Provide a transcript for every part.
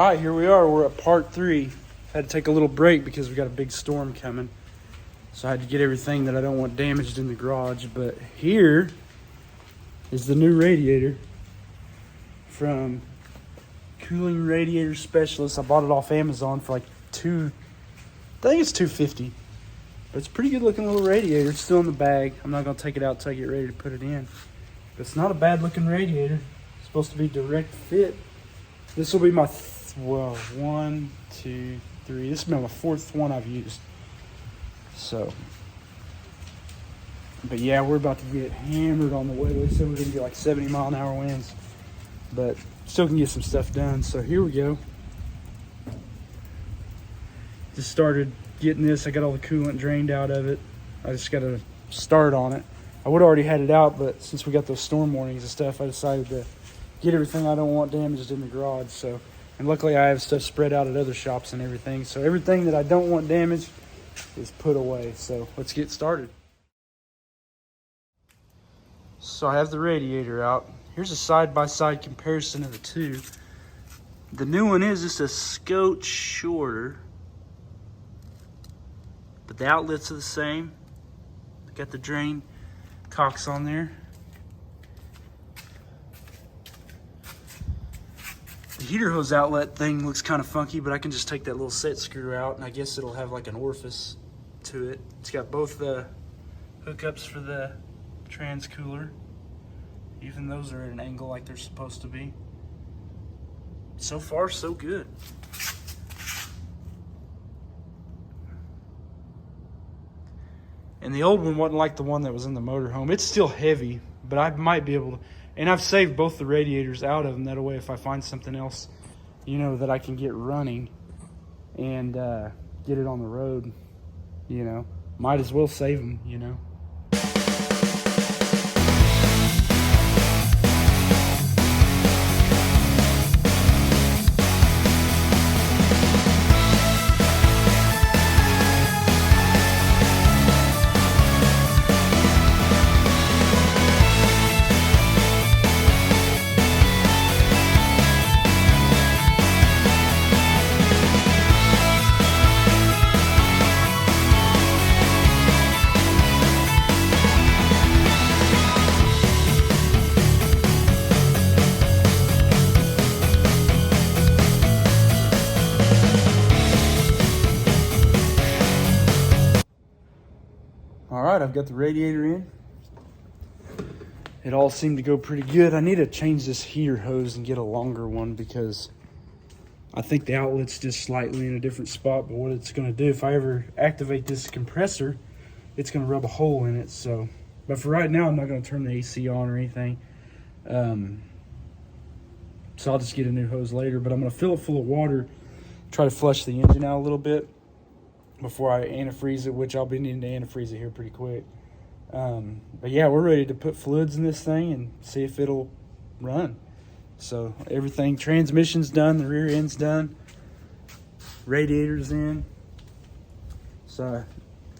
Alright, here we are. We're at part 3. Had to take a little break because we got a big storm coming. So I had to get everything that I don't want damaged in the garage. But here is the new radiator from Cooling Radiator Specialist. I bought it off Amazon for like I think it's $2.50. But it's a pretty good looking little radiator. It's still in the bag. I'm not going to take it out until I get ready to put it in. But it's not a bad looking radiator. It's supposed to be direct fit. This will be my, 1, 2, 3. This will be my 4th one I've used. So, but yeah, we're about to get hammered on the way. They said we're going to get like 70-mile-an-hour winds. But still can get some stuff done. So here we go. Just started getting this. I got all the coolant drained out of it. I just got to start on it. I would have already had it out, but since we got those storm warnings and stuff, I decided to get everything I don't want damaged in the garage. So, and luckily I have stuff spread out at other shops and everything. So everything that I don't want damaged is put away. So let's get started. So I have the radiator out. Here's a side-by-side comparison of the two. The new one is just a scotch shorter, but the outlets are the same. Got the drain cocks on there. The heater hose outlet thing looks kind of funky, but I can just take that little set screw out and I guess it'll have like an orifice to it. It's got both the hookups for the trans cooler. Even those are at an angle like they're supposed to be. So far, so good. And the old one wasn't like the one that was in the motorhome. It's still heavy, but I might be able to. And I've saved both the radiators out of them. That way, if I find something else, you know, that I can get running and get it on the road, you know, might as well save them, you know. Alright, I've got the radiator in. It all seemed to go pretty good. I need to change this heater hose and get a longer one because I think the outlet's just slightly in a different spot. But what it's going to do, if I ever activate this compressor, it's going to rub a hole in it. So, but for right now, I'm not going to turn the AC on or anything. So I'll just get a new hose later. But I'm going to fill it full of water, try to flush the engine out a little bit before I antifreeze it, which I'll be needing to antifreeze it here pretty quick. But yeah, we're ready to put fluids in this thing and see if it'll run. So everything, transmission's done, the rear end's done, radiator's in. So a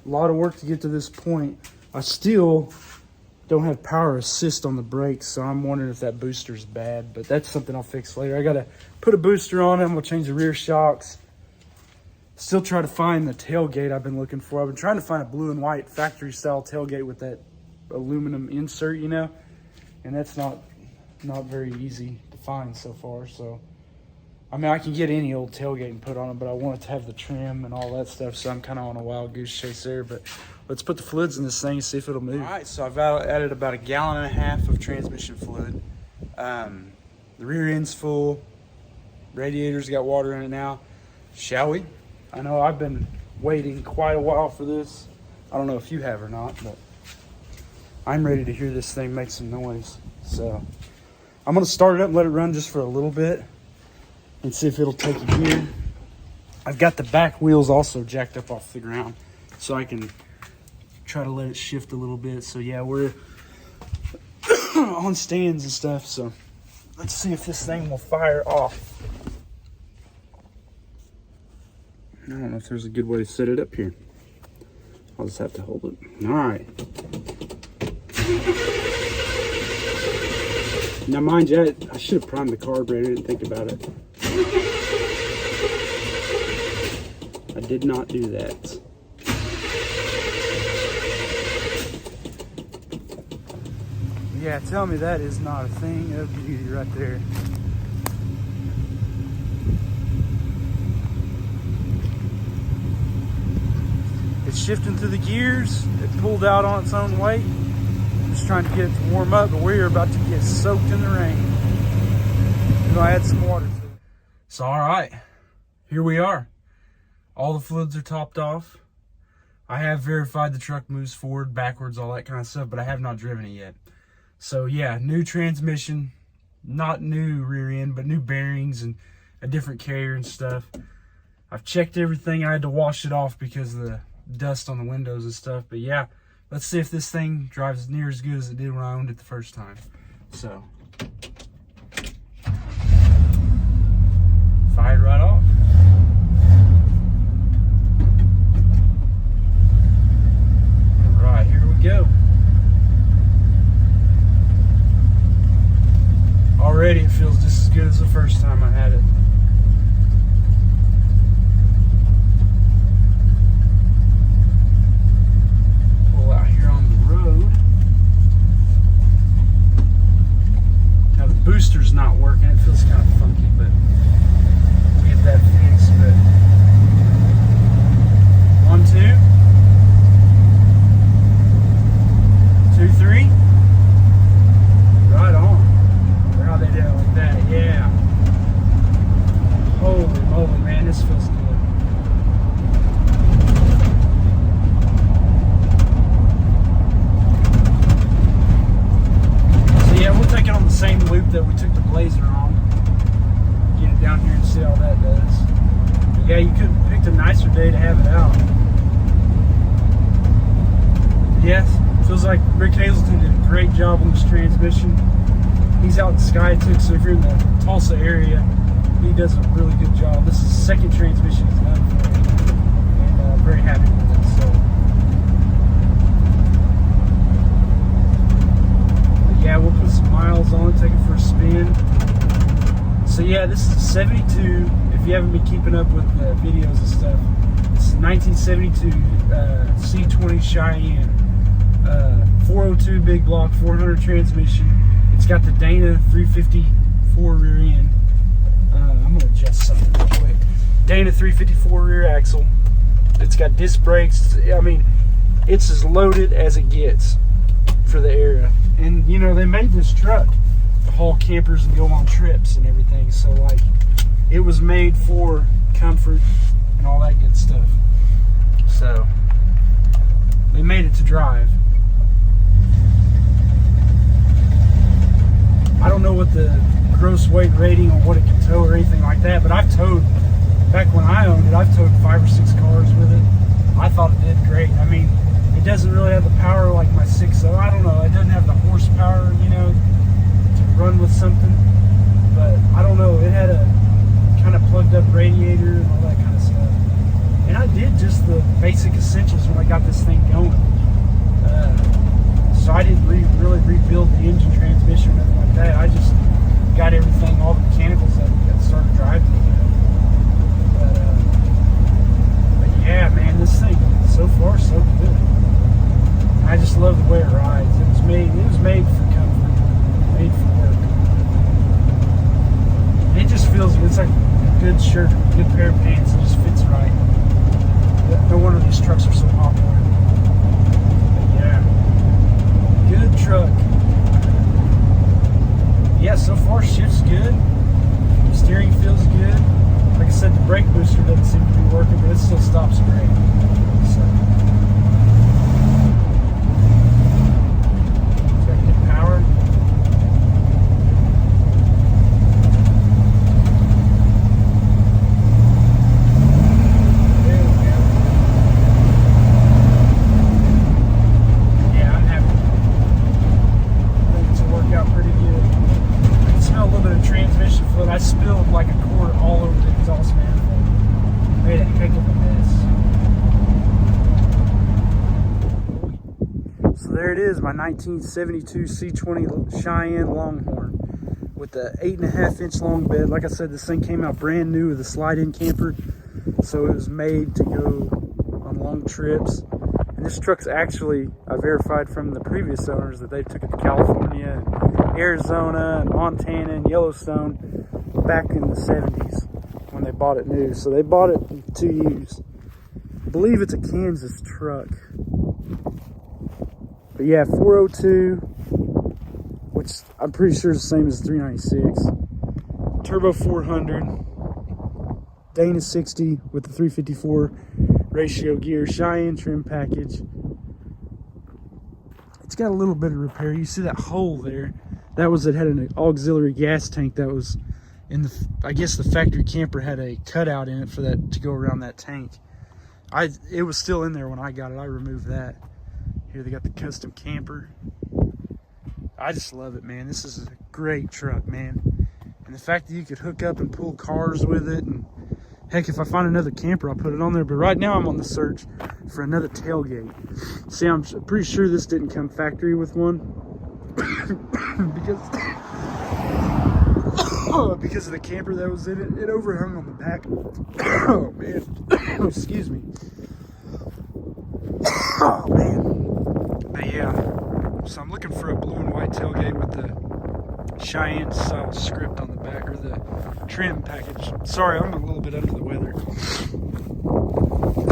lot of work to get to this point. I still don't have power assist on the brakes, so I'm wondering if that booster's bad, but that's something I'll fix later. I gotta put a booster on it. I'm gonna change the rear shocks. Still try to find the tailgate I've been looking for. I've been trying to find a blue and white factory style tailgate with that aluminum insert, you know, and that's not very easy to find so far. So, I mean, I can get any old tailgate and put on it, but I want it to have the trim and all that stuff, so I'm kind of on a wild goose chase there. But let's put the fluids in this thing and see if it'll move. All right, so I've added about 1.5 gallons of transmission fluid. The rear end's full. Radiator's got water in it now. Shall we? I know I've been waiting quite a while for this. I don't know if you have or not, but I'm ready to hear this thing make some noise. So I'm going to start it up and let it run just for a little bit and see if it'll take a gear. I've got the back wheels also jacked up off the ground so I can try to let it shift a little bit. So yeah, we're on stands and stuff. So let's see if this thing will fire off. I don't know if there's a good way to set it up here. I'll just have to hold it. All right. Now, mind you, I should have primed the carburetor. I didn't think about it. did not do that. Yeah, tell me that is not a thing of beauty right there. It's shifting through the gears. It pulled out on its own weight. Just trying to get it to warm up, but we're about to get soaked in the rain. We're gonna add some water to it. So, all right, here we are. All the fluids are topped off. I have verified the truck moves forward, backwards, all that kind of stuff, but I have not driven it yet. So yeah, new transmission, not new rear end, but new bearings and a different carrier and stuff. I've checked everything. I had to wash it off because of the dust on the windows and stuff. But yeah, let's see if this thing drives near as good as it did when I owned it the first time. So, fired right off. All right, here we go. Already it feels just as good as the first time I had it. Pull out here on the road. Now the booster's not working. It feels kind of funky, but we'll get that fixed. But 1, 2, 2, 3. Right on. How they did it like that, yeah. Holy moly, man, this feels good. So yeah, we'll take it on the same loop that we took the Blazer on. Get it down here and see how that does. But yeah, you could have picked a nicer day to have it out. Yes, feels like Rick Hazelton did a great job on this transmission. He's out in Skytook, so if you're in the Tulsa area, he does a really good job. This is the second transmission he's done for me, and I'm very happy with it. So, but yeah, we'll put some miles on it, take it for a spin. So yeah, this is a 72. If you haven't been keeping up with the videos and stuff, this is a 1972 C20 Cheyenne, 402 big block, 400 transmission. It's got the Dana 354 rear end. I'm gonna adjust something real quick. Dana 354 rear axle. It's got disc brakes. I mean, it's as loaded as it gets for the era. And you know, they made this truck to haul campers and go on trips and everything. So like, it was made for comfort and all that good stuff. So they made it to drive. I don't know what the gross weight rating or what it can tow or anything like that, but I've towed, back when I owned it, I've towed 5 or 6 cars with it. I thought it did great. I mean, it doesn't really have the power like my 6.0. I don't know, it doesn't have the horsepower, you know, to run with something. But I don't know, it had a kind of plugged up radiator and all that kind of stuff. And I did just the basic essentials when I got this thing going. So I didn't really rebuild the engine, transmission, or anything like that. I just got everything, all the mechanicals that started driving it. But yeah, man, this thing so far so good. I just love the way it rides. It was made for comfort, made for work. It just feels good. It's like a good shirt, a good pair of pants. It just fits right. No wonder these trucks are so popular. But yeah. Good truck. Yeah, so far shift's good. Steering feels good. Like I said, the brake booster doesn't seem to be working, but it still stops great. So, it's got good power. I spilled like a quart all over the exhaust manifold. Made a heck of a mess. So there it is, my 1972 C20 Cheyenne Longhorn with the 8.5-inch long bed. Like I said, this thing came out brand new with a slide-in camper. So it was made to go on long trips. And this truck's actually, I verified from the previous owners that they took it to California and Arizona and Montana and Yellowstone back in the 70s when they bought it new. So they bought it to use. I believe it's a Kansas truck. But yeah, 402, which I'm pretty sure is the same as 396. Turbo 400, Dana 60 with the 354 ratio gear, Cheyenne trim package. It's got a little bit of repair. You see that hole there? That was, it had an auxiliary gas tank that was in the, I guess the factory camper had a cutout in it for that to go around that tank. It was still in there when I got it. I removed that. Here they got the custom camper. I just love it, man. This is a great truck, man. And the fact that you could hook up and pull cars with it, and heck, if I find another camper, I'll put it on there. But right now I'm on the search for another tailgate. See, I'm pretty sure this didn't come factory with one because of the camper that was in it. It overhung on the back. Oh man, excuse me. Oh man. But yeah, so I'm looking for a blue and white tailgate with the Cheyenne style script on the back, or the trim package. Sorry, I'm a little bit under the weather.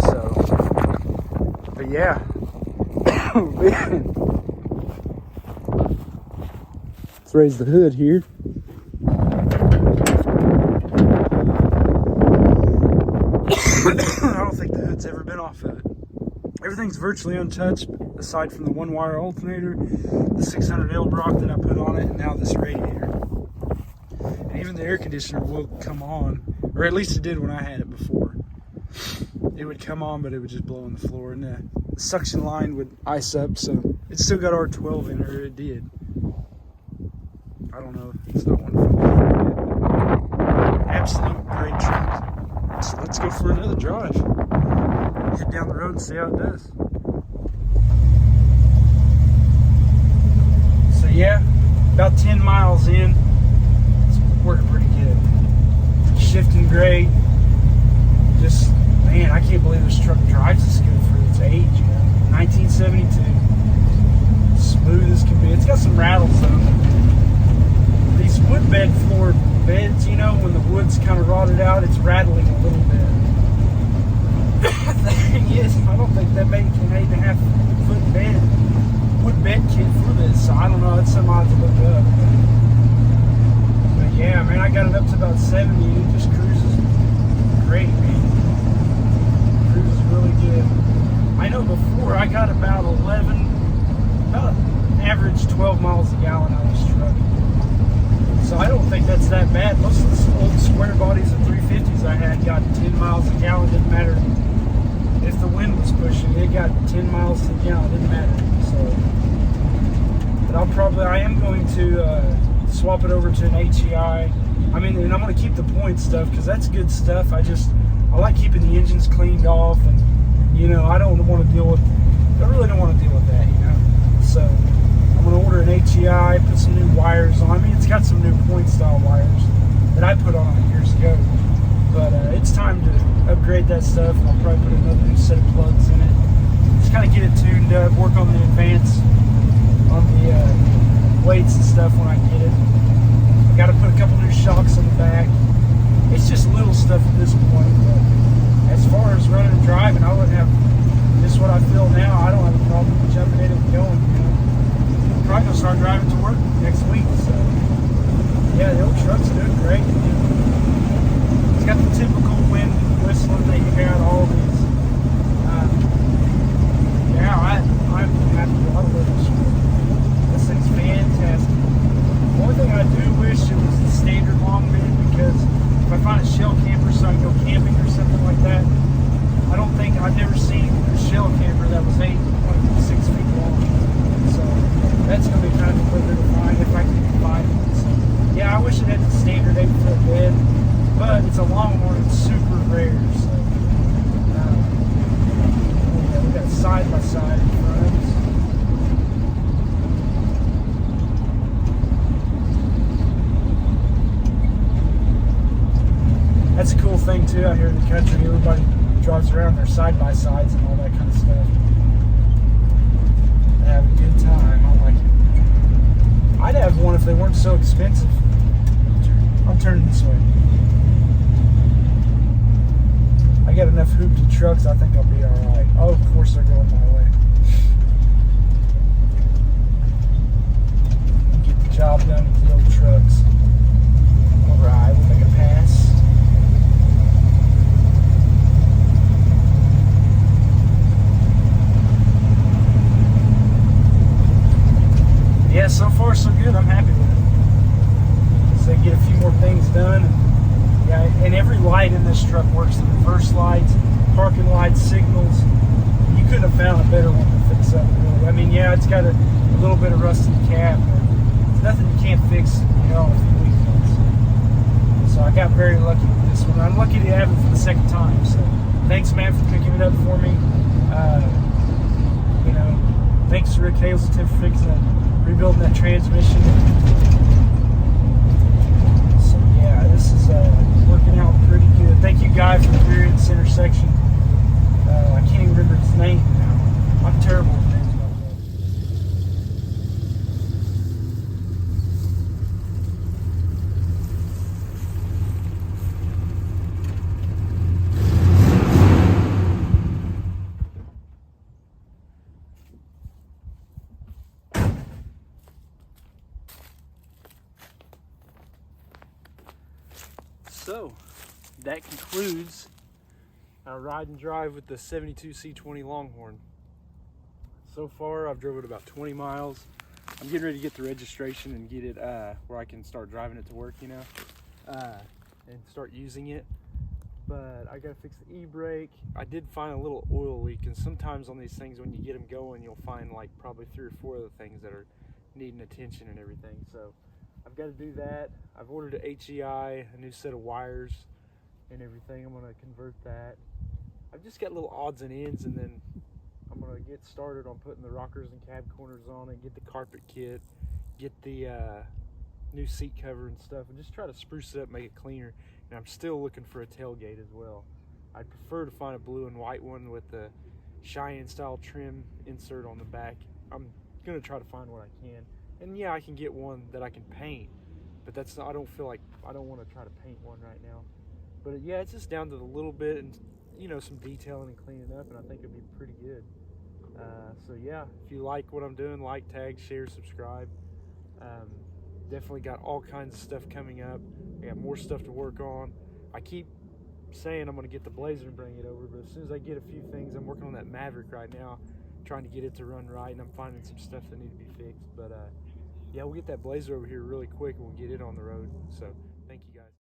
So, but yeah. Oh man. Let's raise the hood here. I don't think the hood's ever been off of it. Everything's virtually untouched, aside from the one wire alternator, the 600 L-Brock that I put on it, and now this radiator. And even the air conditioner will come on, or at least it did when I had it before. It would come on, but it would just blow on the floor, and the suction line would ice up, so it still got R12 in it, or it did. I don't know, it's not wonderful. Absolute great truck. So let's go for another drive. Head down the road and see how it does. So yeah, about 10 miles in, it's working pretty good. Shifting great. Just, man, I can't believe this truck drives this good for its age, you know. 1972. Smooth as can be. It's got some rattles though. These wood bed floor beds, you know, when the wood's kind of rotted out, it's rattling a little bit. The thing is, I don't think that made an 8.5 foot bed, wood bed kit for this, so I don't know, it's something I have to look up. But yeah, man, I got it up to about 70, and it just cruises great, man. Cruises really good. I know before I got about average 12 miles a gallon out of this truck. So I don't think that's that bad. Most of the old square bodies of 350s I had got 10 miles a gallon. Didn't matter if the wind was pushing. It got 10 miles to the gallon. Didn't matter. So, but I am going to swap it over to an HEI. I mean, and I'm going to keep the point stuff because that's good stuff. I like keeping the engines cleaned off, and you know, I really don't want to deal with that, you know. So I'm going to order an HEI, put some new wires on. I mean, it's got some new point style wires that I put on it years ago. But it's time to upgrade that stuff, and I'll probably put another new set of plugs in it. Just kind of get it tuned up, work on the advance, on the weights and stuff when I get it. I got to put a couple new shocks on the back. It's just little stuff at this point, but as far as running and driving, I wouldn't have just what I feel now. I don't have a problem with jumping in and going, you know. I'm probably going to start driving to work next week, so yeah, the old truck's doing great. It's got the typical wind whistling that you hear on all these. Yeah, I'm happy with all of this. This thing's fantastic. One thing I do wish it was the standard long bed, because if I find a shell camper so I can go camping or something like that, I've never seen a shell camper that was 8.6 feet long. So that's going to be kind of a quicker to find if I can find it. So yeah, I wish it had the standard 8-foot bed, but it's a Longhorn, it's super rare. So yeah, we got side by side in front of us. That's a cool thing too out here in the country. Everybody drives around their side-by-sides and all that kind of stuff. They have a good time. I like it. I'd have one if they weren't so expensive. I'm turning this way. I got enough hoopty trucks, I think I'll be alright. Oh, of course they're going my way. Get the job done with the old trucks. Alright, we'll make a pass. Yeah, so far so good. I'm happy with it. So get a few more things done. Yeah, and every light in this truck works. The reverse lights, parking lights, signals. You couldn't have found a better one to fix up, really. I mean, yeah, it's got a little bit of rusty cap, but it's nothing you can't fix, you know, in a few weekends. So I got very lucky with this one. I'm lucky to have it for the second time. So thanks, man, for picking it up for me. You know, thanks to Rick Hazelton for fixing it, rebuilding that transmission. Yeah, this is working out pretty good. Thank you, Guy, for the variance intersection. I can't even remember his name now. I'm terrible with names, by the way. So, that concludes our ride and drive with the 72 C20 Longhorn. So far, I've driven it about 20 miles. I'm getting ready to get the registration and get it where I can start driving it to work, you know, and start using it. But I gotta fix the e-brake. I did find a little oil leak, and sometimes on these things, when you get them going, you'll find like probably 3 or 4 other things that are needing attention and everything. So I've got to do that. I've ordered a HEI, a new set of wires and everything. I'm going to convert that. I've just got little odds and ends, and then I'm going to get started on putting the rockers and cab corners on it, get the carpet kit, get the new seat cover and stuff, and just try to spruce it up, make it cleaner. And I'm still looking for a tailgate as well. I'd prefer to find a blue and white one with the Cheyenne style trim insert on the back. I'm going to try to find what I can. And yeah, I can get one that I can paint, but that's not, I don't feel like, I don't want to try to paint one right now. But yeah, it's just down to the little bit and, you know, some detailing and cleaning up, and I think it'll be pretty good. So yeah, if you like what I'm doing, like, tag, share, subscribe. Definitely got all kinds of stuff coming up. I got more stuff to work on. I keep saying I'm going to get the Blazer and bring it over, but as soon as I get a few things, I'm working on that Maverick right now, trying to get it to run right, and I'm finding some stuff that need to be fixed. But yeah, we'll get that Blazer over here really quick and we'll get it on the road. So thank you guys.